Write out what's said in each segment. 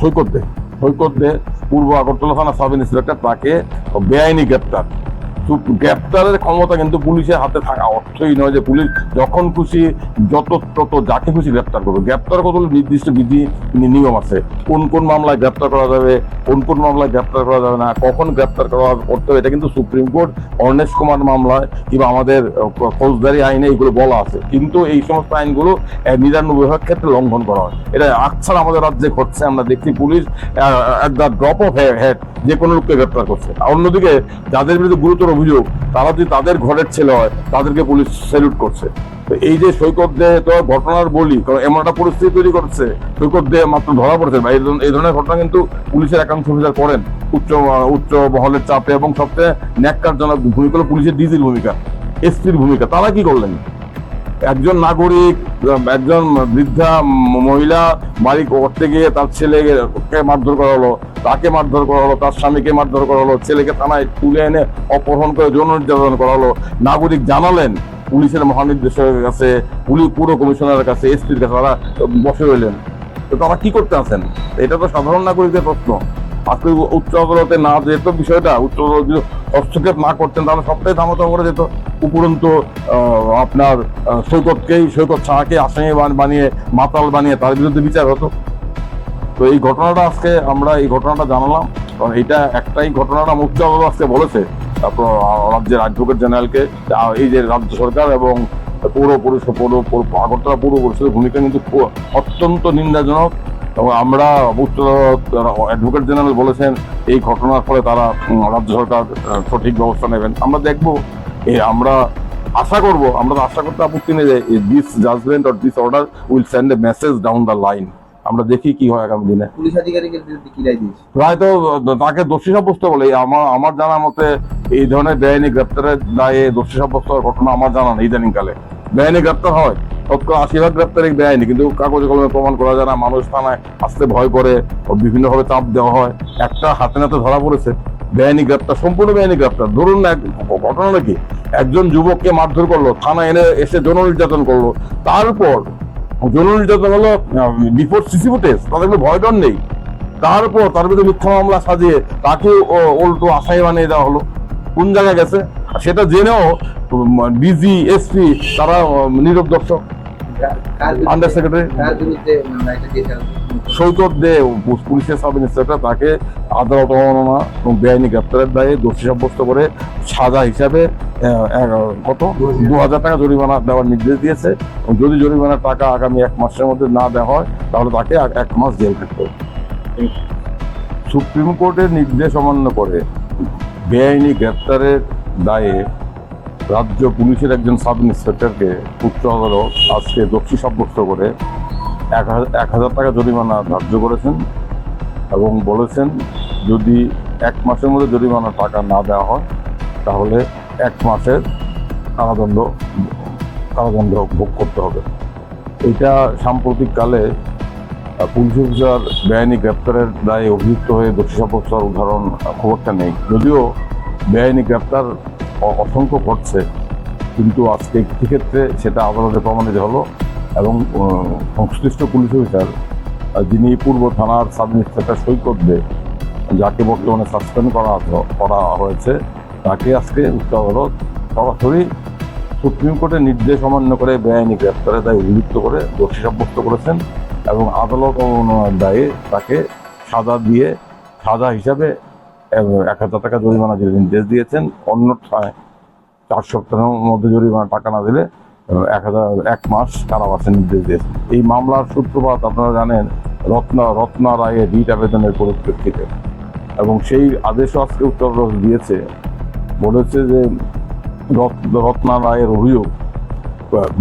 সৈকত দে পূর্ব আগরতলা থানা sub inspector তাকে বেআইনি গ্রেপ্তারের ক্ষমতা কিন্তু পুলিশের হাতে থাকা অর্থই নয় যে পুলিশ যখন খুশি যত যাকে খুশি গ্রেপ্তার করবে। গ্রেপ্তার কত নির্দিষ্ট বিধি নিয়ম আছে, কোন কোন মামলায় গ্রেপ্তার করা যাবে, কোন কোন মামলায় গ্রেপ্তার করা যাবে না, কখন গ্রেপ্তার করতে হবে, এটা কিন্তু সুপ্রিম কোর্ট অর্ণেশ কুমার মামলায় কিংবা আমাদের ফৌজদারি আইনে এইগুলো বলা আছে। কিন্তু এই সমস্ত আইনগুলো ৯৯ ক্ষেত্রে লঙ্ঘন করা হয়। এটা আকছাড় আমাদের রাজ্যে ঘটছে। আমরা দেখছি police at the drop of head যে কোনো লোককে গ্রেপ্তার করছে। অন্যদিকে যাদের বিরুদ্ধে গুরুতর অভিযোগ, তারা যদি তাদের ঘরের ছেলে হয় তাদেরকে পুলিশ স্যালুট করছে। তো এই যে সৈকত দে তো ঘটনার বলি, কারণ এমন একটা পরিস্থিতি তৈরি করছে, সৈকত দে মাত্র ধরা পড়েছে বা এই ধরনের ঘটনা কিন্তু পুলিশের একাংশ অফিসার করেন উচ্চ মহলের চাপে। এবং সবচেয়ে ন্যাক্কারজনক ভূমিকা হলো পুলিশের ডিজির ভূমিকা, এসপির ভূমিকা। তারা কি করলেন? একজন নাগরিক, একজন বৃদ্ধা মহিলা বাড়ি করতে গিয়ে তার ছেলেকে মারধর করা হলো, তাকে মারধর করা হলো, তার স্বামীকে মারধর করা হলো, ছেলেকে থানায় তুলে এনে অপহরণ করে যৌন নির্যাতন করা হলো। নাগরিক জানালেন পুলিশের মহানির্দেশকের কাছে, পুর কমিশনারের কাছে, এসপির কাছে, তারা বসে রইলেন। তো তারা কি করতে আছেন? এটা তো সাধারণ নাগরিকদের প্রশ্ন। আজকে উচ্চ আদালতে না যেত বিষয়টা, উচ্চ আদালত যদি হস্তক্ষেপ না করতেন তাহলে সবটাই থামাতে করে যেত। উপরন্তু আপনার সৈকত শাহকে আসামি বানিয়ে, মাতাল বানিয়ে তার বিরুদ্ধে বিচার হতো। তো এই ঘটনাটা আজকে আমরা এই ঘটনাটা জানালাম, কারণ এইটা একটাই ঘটনাটা উচ্চ আদালত আজকে বলেছে তারপর রাজ্যের অ্যাডভোকেট জেনারেলকে এই যে রাজ্য সরকার এবং আগরতলা পৌর পরিষদের ভূমিকা কিন্তু অত্যন্ত নিন্দাজনক। এবং আমরা উচ্চ অ্যাডভোকেট জেনারেল বলেছেন এই ঘটনার ফলে তারা রাজ্য সরকার সঠিক ব্যবস্থা নেবেন। আমরা দেখবো, আমরা আশা করতে আপত্তি নেই যে this judgement or this order will send a message down the line. আমরা দেখি কি হয় আগামী দিনে। পুলিশ আধিকারিকের বিরুদ্ধে কি রায় দিয়েছে? রায় তো তাকে দোষী সাব্যস্ত বলে, আমার জানার মতে এই ধরনের বেআইনি গ্রেপ্তারের দায়ে দোষী সাব্যস্ত হওয়ার ঘটনা আমার জানা নেই। ইদানিংকালে বেআইনি গ্রেপ্তার হয়, ৮০% গ্রেপ্তার বেআইনি, কিন্তু কাগজে কলমে প্রমাণ করা যায় না। মানুষ থানায় আসতে ভয় করে, বিভিন্নভাবে চাপ দেওয়া হয়। একটা হাতে নাতে ধরা পড়েছে বেআইনি গ্রেপ্তার, সম্পূর্ণ বেআইনি গ্রেপ্তার। ধরুন না, ঘটনা নাকি একজন যুবককে মারধর করলো, থানায় এসে যৌন নির্যাতন করলো, তারপর যৌন নির্যাতন হলো বিফোর সিসি ফুটেজ, তাদের কোনো ভয় ডর নেই। তারপর তার বিরুদ্ধে মিথ্যা মামলা সাজিয়ে তাকে উল্টো আসামি বানিয়ে দেওয়া হলো। কোন জায়গায় গেছে সেটা জেনেও ডিজি, এসপি তারা নীরব দর্শক। আন্ডার সেক্রেটারি সৈকত দে পুলিশের সাব ইন্সপেক্টর, তাকে আদালত অবমাননা এবং বেআইনি গ্রেপ্তারের দায়ে দোষী সাব্যস্ত করে সাজা হিসাবে কত ২,০০০ টাকা জরিমানা দেওয়ার নির্দেশ দিয়েছে। এবং যদি জরিমানার টাকা আগামী ১ মাসের মধ্যে না দেওয়া হয় তাহলে তাকে ১ মাস জেল খাটতে হবে। সুপ্রিম কোর্টের নির্দেশ অমান্য করে বেআইনি গ্রেপ্তারের দায়ে রাজ্য পুলিশের একজন সাব ইন্সপেক্টরকে উচ্চ আদালত আজকে দোষী সাব্যস্ত করে ১,০০০ টাকা জরিমানা ধার্য করেছেন এবং বলেছেন যদি ১ মাসের মধ্যে জরিমানার টাকা না দেওয়া হয় তাহলে ১ মাসের কারাদণ্ড ভোগ করতে হবে। এটা সাম্প্রতিককালে পুলিশ অফিসার বেআইনি গ্রেপ্তারের দায়ে অভিযুক্ত হয়ে দোষী সাব্যস্ত হওয়ার উদাহরণ খুব একটা নেই। যদিও বেআইনি গ্রেপ্তার অসংখ্য ঘটছে, কিন্তু আজকে একটি ক্ষেত্রে সেটা আদালতে প্রমাণিত হলো। এবং সংশ্লিষ্ট পুলিশ অফিসার যিনি পূর্ব থানার সাব ইন্সপেক্টর সৈকত দে, যাকে বর্তমানে সাসপেন্ড করা হয়েছে, তাকে আজকে উচ্চ আদালত সরাসরি সুপ্রিম কোর্টের নির্দেশ অমান্য করে বেআইনি গ্রেপ্তারের দায়ে অভিযুক্ত করে দোষী সাব্যস্ত করেছেন এবং আদালত অবমাননার দায়ে তাকে সাজা হিসাবে ১,০০০ টাকা জরিমানা নির্দেশ দিয়েছেন। অন্যথায় ৪ সপ্তাহের মধ্যে জরিমানা টাকা না দিলে ১ মাস কারাবাসের নির্দেশ দিয়েছেন। এই মামলার সূত্রপাত আপনারা জানেন রত্না রায়ের রিট আবেদনের পরিপ্রেক্ষিতে, এবং সেই আদেশও আজকে উচ্চ আদালত দিয়েছে। বলেছে যে রত্না রায়ের অভিযোগ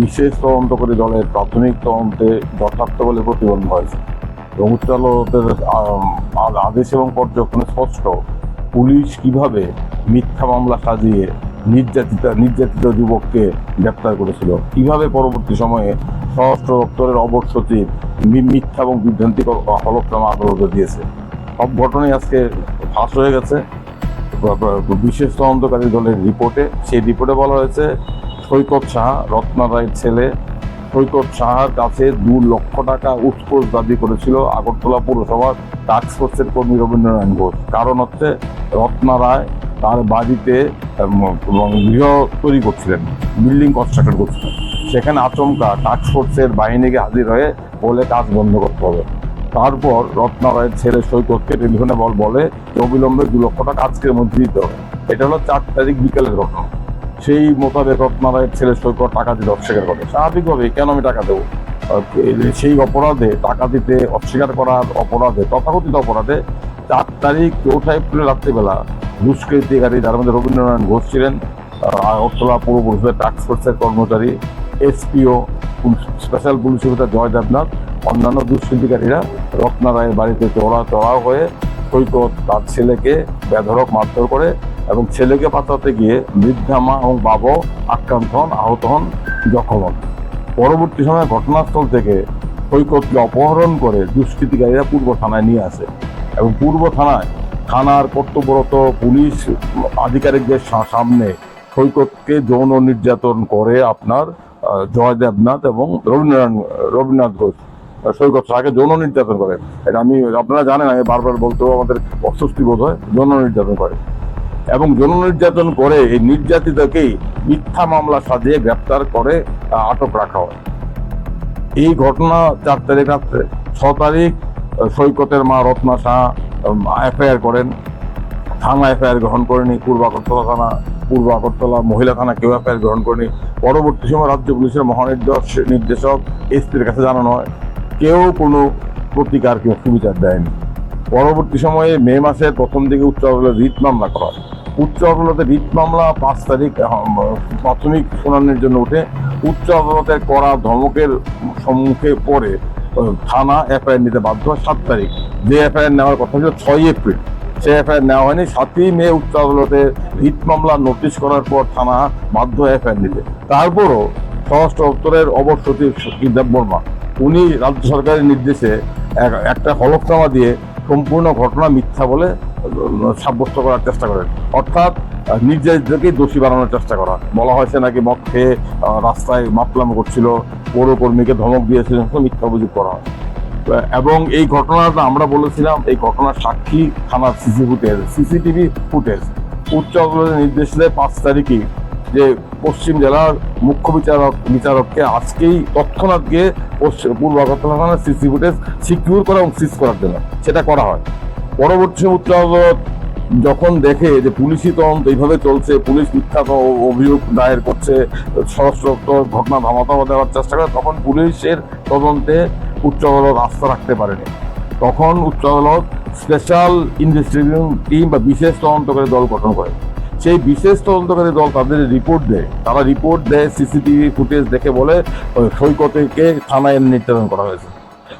বিশেষ তদন্তকারী দলের প্রাথমিক তদন্তে যথার্থ বলে প্রতিবন্ধ হয়েছে। এবং উচ্চ আদালতের আদেশ এবং পর্যবেক্ষণে স্পষ্ট পুলিশ কিভাবে মিথ্যা মামলা সাজিয়ে নির্যাতিত যুবককে গ্রেপ্তার করেছিল, কিভাবে পরবর্তী সময়ে স্বরাষ্ট্র দপ্তরের অবর সচিব মিথ্যা এবং বিভ্রান্তিকর হলফনামা আদালতে দিয়েছে। সব ঘটনাই আজকে ফাঁস হয়ে গেছে বিশেষ তদন্তকারী দলের রিপোর্টে। সেই রিপোর্টে বলা হয়েছে সৈকত শাহ, রত্না রায়ের ছেলে, সৈকত সাহার কাছে 2 লক্ষ টাকা উৎকোচ দাবি করেছিল আগরতলা পৌরসভার টাস্ক ফোর্সের কর্মী রবীন্দ্রনারায়ণ ঘোষ। কারণ হচ্ছে রত্না রায় তার বাড়িতে গৃহ তৈরি করছিলেন, বিল্ডিং কনস্ট্রাকশন করছিলেন। সেখানে আচমকা টাস্ক ফোর্সের বাহিনীকে হাজির হয়ে বলে কাজ বন্ধ করতে হবে। তারপর রত্না রায়ের ছেলে সৈকতকে টেলিফোনে বলে অবিলম্বে 2 লক্ষ টাকা আজকের মধ্যে দিতে হবে। এটা হলো 4 তারিখ বিকেলের ঘটনা। সেই মোতাবেক রত্না রায়ের ছেলে সৈকত টাকা দিতে অস্বীকার করে। স্বাভাবিকভাবে কেন আমি টাকা দেবো, সেই অপরাধে টাকা দিতে অস্বীকার করার অপরাধে, তথাকথিত অপরাধে 4 তারিখ 4 এপ্রিল রাত্রিবেলা দুষ্কৃতিকারী, যার মধ্যে রবীন্দ্রনারায়ণ ঘোষ ছিলেন, আগরতলা পৌর পরিষদের টাস্ক ফোর্সের কর্মচারী, এসপিও, স্পেশাল পুলিশ অফিসার জয় দেবনাথ, অন্যান্য দুষ্কৃতিকারীরা রত্না রায়ের বাড়িতে চড়াও হয়ে সৈকত তার ছেলেকে বেধড়ক মারধর করে এবং ছেলেকে বাঁচাতে গিয়ে বৃদ্ধা মা এবং বাবাও আক্রান্ত হন, আহত হন, জখম হন। পরবর্তী সময়ে ঘটনাস্থল থেকে সৈকতকে অপহরণ করে দুষ্কৃতিকারীরা পূর্ব থানায় নিয়ে আসে এবং পূর্ব থানার কর্তব্যরত পুলিশ আধিকারিকদের সামনে সৈকতকে যৌন নির্যাতন করে আপনার জয় দেবনাথ এবং রবীন্দ্রনাথ ঘোষ। সৈকত শাহকে যৌন নির্যাতন করে, এটা আপনারা জানেন, আমি বারবার বলতেও আমাদের অস্বস্তি বোধ হয়। যৌন নির্যাতন করে এবং যৌন নির্যাতন করে এই নির্যাতিতকেই মিথ্যা মামলা সাজিয়ে গ্রেপ্তার করে আটক রাখা হয়। এই ঘটনা 4 তারিখ রাত্রে। 6 তারিখ সৈকতের মা রত্না শাহ এফআইআর করেন। থানা এফআইআর গ্রহণ করেনি, পূর্ব আগরতলা মহিলা থানা কেউ এফআইআর গ্রহণ করেনি। পরবর্তী সময় রাজ্য পুলিশের মহানির্দেশক এসপির কাছে জানানো হয়, কেউ কোনো প্রতিকার কেউ সুবিচার দেয়নি। পরবর্তী সময়ে মে মাসের প্রথম দিকে উচ্চ আদালতে রিট মামলা করা হয়। উচ্চ আদালতে রিট মামলা 5 তারিখ প্রাথমিক শুনানির জন্য উঠে উচ্চ আদালতের কড়া ধমকের সম্মুখে পড়ে থানা এফআইআর নিতে বাধ্য হয় 7 তারিখ। যে এফআইআর নেওয়ার কথা ছিল 6 এপ্রিল, সে এফআইআর নেওয়া হয়নি। 7ই মে উচ্চ আদালতে রিট মামলা নোটিশ করার পর থানা বাধ্য হয় এফআইআর নিতে। তারপরও স্বরাষ্ট্র দপ্তরের অবর সচিব দেব বর্মা উনি রাজ্য সরকারের নির্দেশে একটা হলফনামা দিয়ে সম্পূর্ণ ঘটনা মিথ্যা বলে সাব্যস্ত করার চেষ্টা করেন। অর্থাৎ নির্যাতিতকেই দোষী বানানোর চেষ্টা করা। বলা হয়েছে নাকি মদ খেয়ে রাস্তায় মাতলামি করছিল, পৌরকর্মীকে ধমক দিয়েছিলেন, মিথ্যা অভিযোগ করা হয়। এবং এই ঘটনাটা আমরা বলেছিলাম, এই ঘটনার সাক্ষী থানার সিসিটিভি ফুটেজ। উচ্চ আদালতের নির্দেশ দেয় 5 তারিখে যে পশ্চিম জেলার মুখ্য বিচারককে আজকেই তৎক্ষণাৎ গিয়ে পূর্ব আগরতলা থানার সিসি ফুটেজ সিকিউর করা এবং সিজ করার জন্য। সেটা করা হয়। পরবর্তী উচ্চ আদালত যখন দেখে যে পুলিশি তদন্ত এইভাবে চলছে, পুলিশ মিথ্যা অভিযোগ দায়ের করছে, স্বরাষ্ট্র দপ্তর ঘটনা ধামাচাপা দেওয়ার চেষ্টা করে, তখন পুলিশের তদন্তে উচ্চ আদালত আস্থা রাখতে পারেনি। তখন উচ্চ আদালত স্পেশাল ইনভেস্টিগেশন টিম বা বিশেষ তদন্তকারী দল গঠন করে। সেই বিশেষ তদন্তকারী দল তাদের রিপোর্ট দেয়। তারা রিপোর্ট দেয়, সিসিটিভি ফুটেজ দেখে বলে সৈকতকে থানায় নির্যাতন করা হয়েছে।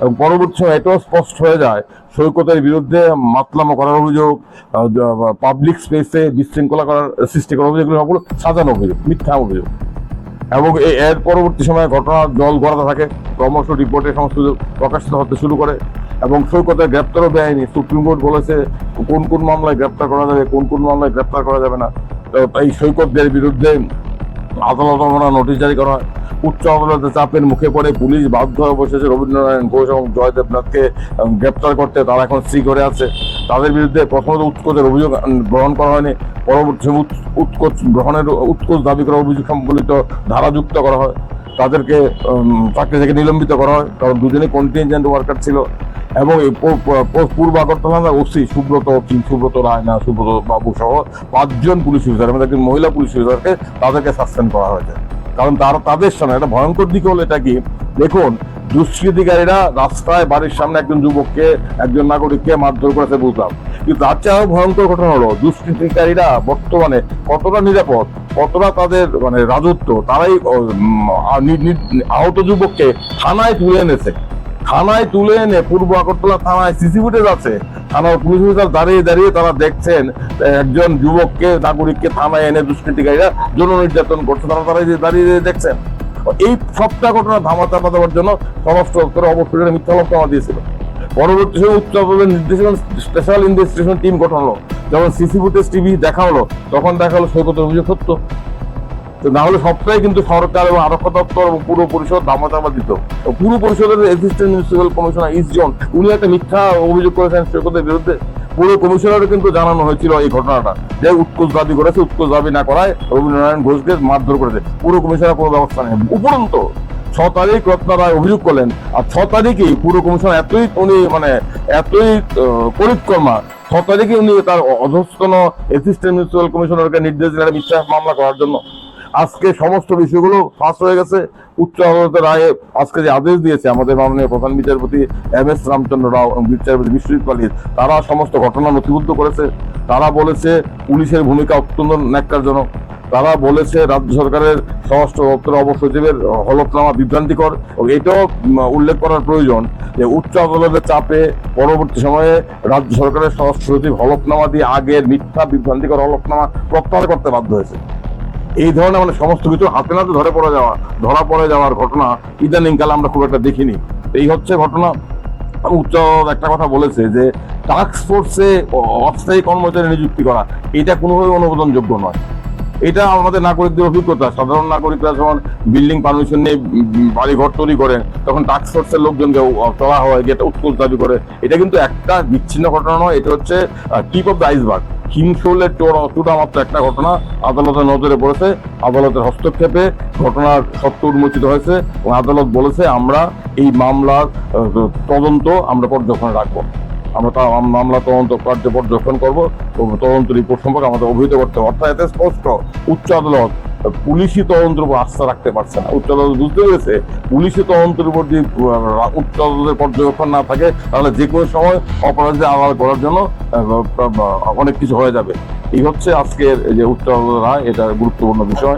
এবং পরবর্তী সময় এটাও স্পষ্ট হয়ে যায় সৈকতের বিরুদ্ধে মাতলামো করার অভিযোগ, পাবলিক স্পেসে বিশৃঙ্খলা সৃষ্টি করার অভিযোগ, সবগুলো সাজানো অভিযোগ, মিথ্যা অভিযোগ। এবং এর পরবর্তী সময়ে ঘটনার জল গড়াতে থাকে, ক্রমশ রিপোর্টের সমস্ত প্রকাশিত হতে শুরু করে এবং সৈকতের গ্রেপ্তারও দেয়নি। সুপ্রিম কোর্ট বলেছে কোন কোন মামলায় গ্রেপ্তার করা যাবে, কোন কোন মামলায় গ্রেপ্তার করা যাবে না। এই সৈকতদের বিরুদ্ধে আদালত নোটিশ জারি করা হয়। উচ্চ আদালতের চাপের মুখে পড়ে পুলিশ বাধ্য হয়ে বসেছে রবীন্দ্রনারায়ণ ঘোষ এবং জয় দেবনাথকে গ্রেপ্তার করতে। তারা এখন শ্রীঘরে আছে। তাদের বিরুদ্ধে প্রথমত উৎকোচের অভিযোগ গ্রহণ করা হয়নি। পরবর্তী উৎকোচ দাবি করার অভিযোগ সম্বলিত ধারাযুক্ত করা হয়। তাদেরকে চাকরি থেকে নিলম্বিত করা হয়, কারণ দুজনেই কন্টিনজেন্ট ওয়ার্কার ছিল। এবং এই পূর্ব আগরতলা ওসি সুব্রত রায় না সুব্রত বাবু সহ 5 জন পুলিশ অফিসার, মানে একজন মহিলা পুলিশ অফিসারকে তাদেরকে সাসপেন্ড করা হয়েছে। কারণ তাদের সামনে একটা ভয়ঙ্কর দিক হলো এটা কি, দেখুন দুষ্কৃতিকারীরা রাস্তায় বাড়ির সামনে একজন নাগরিককে মারধর করেছে বুঝলাম, কিন্তু তার চেয়ে ভয়ঙ্কর ঘটনা হলো দুষ্কৃতিকারীরা বর্তমানে কতটা নিরাপদ, কতটা তাদের মানে রাজত্ব, তারাই আহত যুবককে থানায় তুলে এনেছে। থানায় তুলে এনে পূর্ব আগরতলা থানায় সিসি ফুটেজ আছে, থানার পুলিশ অফিসার দাঁড়িয়ে দাঁড়িয়ে তারা দেখছেন একজন যুবককে নাগরিককে থানায় এনে দুষ্কৃতিকারীরা যৌন নির্যাতন করছে, তারা দাঁড়িয়ে দেখছেন। এই সবটা ঘটনা ধামাচাপা দেওয়ার জন্য স্বরাষ্ট্র দপ্তরে অবশ্যই মিথ্যা মামলা দিয়েছিল। পরবর্তী সময় উচ্চ আদালতের নির্দেশে স্পেশাল ইনভেস্টিগেশন টিম গঠন হলো। যখন সিসি ফুটেজ টিভি দেখা হলো, তখন দেখা হলো সৈকতের অভিযোগ সত্য। তো না হলে সবটাই কিন্তু সরকার এবং আরক্ষা দপ্তর এবং পুরো পরিষদ দামাচাপা দিত। পুরো পরিষদের অ্যাসিস্ট্যান্ট মিউনিসিপাল কমিশনার ইসজন উনি একটা মিথ্যা অভিযোগ করেছেন সৈকতের বিরুদ্ধে। পুরো কমিশনারও কিন্তু জানানো হয়েছিল এই ঘটনাটা, যে উৎকোচ দাবি করেছে, উৎকোচ দাবি না করায় রবীন্দ্রনারায়ণ ঘোষকে মারধর করেছে। পুরো কমিশনার কোনো ব্যবস্থা নেই। উপরন্তু 6 তারিখ রত্না রায় অভিযোগ করলেন, আর 6 তারিখেই পুরো কমিশনার এতই পরিক্রমা 6 তারিখে উনি তার অধস্তন অ্যাসিস্ট্যান্ট মিউনিসিপাল কমিশনারকে নির্দেশ দিলেন মিথ্যা মামলা করার জন্য। আজকে সমস্ত বিষয়গুলো ফাঁস হয়ে গেছে। উচ্চ আদালতের রায়ে আজকে যে আদেশ দিয়েছে আমাদের মাননীয় প্রধান বিচারপতি এম.এস. রামচন্দ্র রাও এবং বিচারপতি বিশ্বজিৎ পালিত, তারা সমস্ত ঘটনা নথিবদ্ধ করেছে। তারা বলেছে পুলিশের ভূমিকা অত্যন্ত ন্যাক্কারজনক। তারা বলেছে রাজ্য সরকারের স্বরাষ্ট্র দপ্তরের অবসচিবের হলফনামা বিভ্রান্তিকর। এটাও উল্লেখ করার প্রয়োজন যে উচ্চ আদালতের চাপে পরবর্তী সময়ে রাজ্য সরকারের স্বরাষ্ট্র সচিব হলফনামা দিয়ে আগের মিথ্যা বিভ্রান্তিকর হলফনামা প্রত্যাহার করতে বাধ্য হয়েছে। এই ধরনের মানে সমস্ত কিছু হাতে নাতে ধরা পড়ে যাওয়ার ঘটনা ইদানিং কালে আমরা খুব একটা দেখিনি। এই হচ্ছে ঘটনা। উচ্চ আদালত একটা কথা বলেছে যে টাস্ক ফোর্সে অস্থায়ী কর্মচারী নিযুক্তি করা এটা কোনোভাবে অনুমোদনযোগ্য নয়। এটা আমাদের নাগরিকদের অভিজ্ঞতা। সাধারণ নাগরিকরা যখন বিল্ডিং পারমিশন নিয়ে বাড়িঘর তৈরি করেন তখন টাস্ক ফোর্সের লোকজনকে তোলা হয়, যেটা উৎকোচ দাবি করে। এটা কিন্তু একটা বিচ্ছিন্ন ঘটনা নয়, এটা হচ্ছে টিপ অফ দ্য আইসবার্গ। হিমশোলের চূড়া মাত্র একটা ঘটনা আদালতের নজরে পড়েছে। আদালতের হস্তক্ষেপে ঘটনার সত্য উন্মোচিত হয়েছে এবং আদালত বলেছে আমরা এই মামলার তদন্ত আমরা পর্যবেক্ষণে রাখবো। আমরা মামলা তদন্ত কার্য পর্যবেক্ষণ করবো, তদন্ত রিপোর্ট সম্পর্কে আমাদের অবহিত করতে হবে। অর্থাৎ এতে স্পষ্ট উচ্চ আদালত পুলিশি তদন্তের উপর আস্থা রাখতে পারছে না। উচ্চ আদালত বুঝতে পেরেছে পুলিশি তদন্তের উপর যদি উচ্চ আদালতের পর্যবেক্ষণ না থাকে তাহলে যে কোনো সময় অপরাধী আড়াল করার জন্য অনেক কিছু হয়ে যাবে। এই হচ্ছে আজকের যে উচ্চ আদালতের রায়, এটা গুরুত্বপূর্ণ বিষয়।